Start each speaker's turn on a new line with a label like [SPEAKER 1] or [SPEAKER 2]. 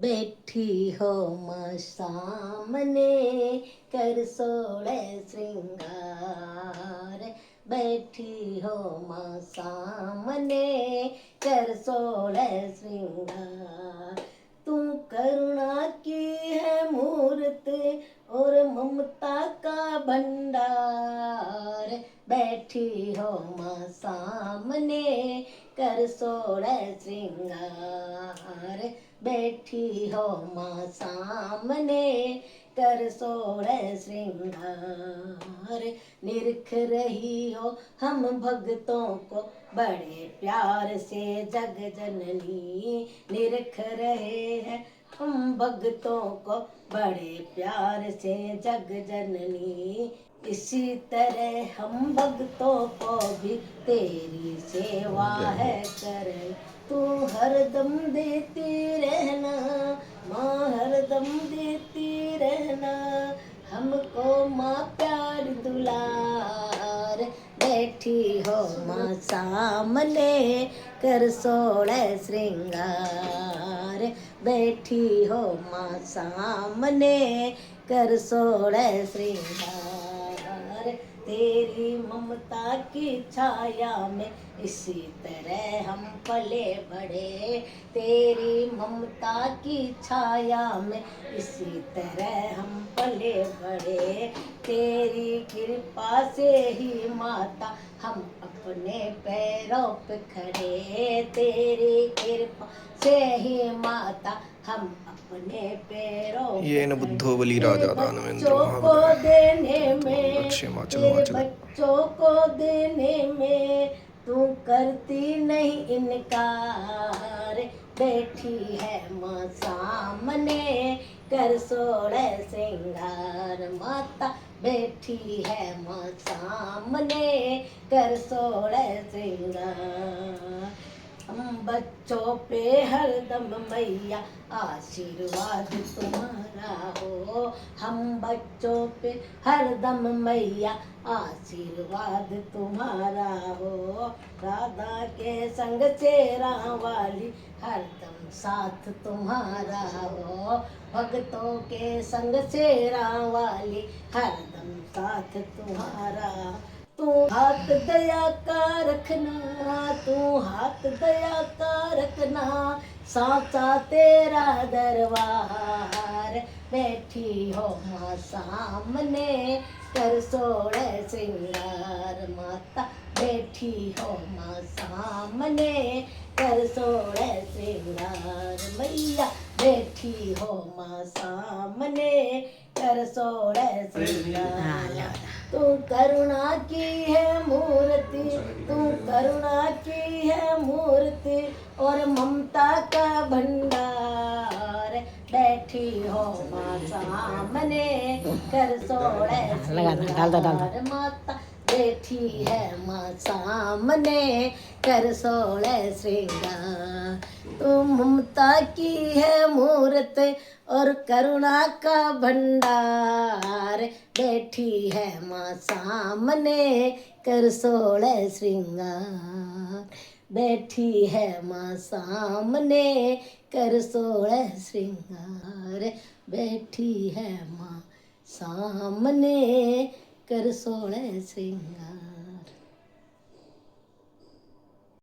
[SPEAKER 1] बैठी हो माँ सामने कर सोले श्रृंगार। बैठी हो माँ सामने कर सोले श्रृंगार। तू करुणा की है मूर्त और ममता का भंडार। बैठी हो माँ सामने कर सोले श्रृंगार। बैठी हो माँ सामने कर सोले श्रृंगार। निरख रही हो हम भक्तों को बड़े प्यार से जग जननी। निरख रहे हैं हम भक्तों को बड़े प्यार से जग जननी। इसी तरह हम भक्तों को भी तेरी सेवा है करे। तू हरदम देती रहना माँ, हरदम देती रहना हमको माँ प्यार दुलार। बैठी हो माँ सामने कर सोले श्रृंगार। बैठी हो माँ सामने कर सोले श्रृंगार। तेरी ममता की छाया में इसी तरह हम पले बढ़े। तेरी ममता की छाया में इसी तरह हम पले बढ़े। तेरी कृपा से ही माता हम अपने पैरों पे खड़े। तेरी कृपा से ही माता हम अपने पैरों
[SPEAKER 2] ये न बुद्धो बलि राजा दानवेंद्र
[SPEAKER 1] बच्चों को
[SPEAKER 2] महाबल
[SPEAKER 1] देने में,
[SPEAKER 2] हिमाचल
[SPEAKER 1] तेरे
[SPEAKER 2] हिमाचल।
[SPEAKER 1] बच्चों को देने में तू करती नहीं इनकार। बैठी है माँ सामने कर सोले श्रृंगार। माता बैठी है माँ सामने कर सोले श्रृंगार। हम बच्चों पे हरदम मैया आशीर्वाद तुम्हारा हो। हम बच्चों पे हरदम मैया आशीर्वाद तुम्हारा हो। राधा के संग चेरा वाली हरदम साथ तुम्हारा हो। भक्तों के संग चेरा वाली हरदम साथ तुम्हारा। तू हाथ दया का रखना, तू हाथ दया का रखना साचा तेरा दरबार। बैठी हो माँ सामने कर सोले श्रृंगार। माता बैठी हो माँ सामने कर सोले श्रृंगार। मैया बैठी हो माँ सामने कर सोले श्रृंगार। तू करुणा की है मूर्ति, तू करुणा की है मूर्ति और ममता का भंडार। बैठी हो माँ सामने कर सोले श्रृंगार। माता बैठी है माँ सामने कर सोले श्रृंगार। तू ममता की है मूर्त और करुणा का भंडार। बैठी है माँ सामने कर सोले श्रृंगार। बैठी है माँ सामने कर सोले श्रृंगार। बैठी है माँ सामने कर सोले श्रृंगार।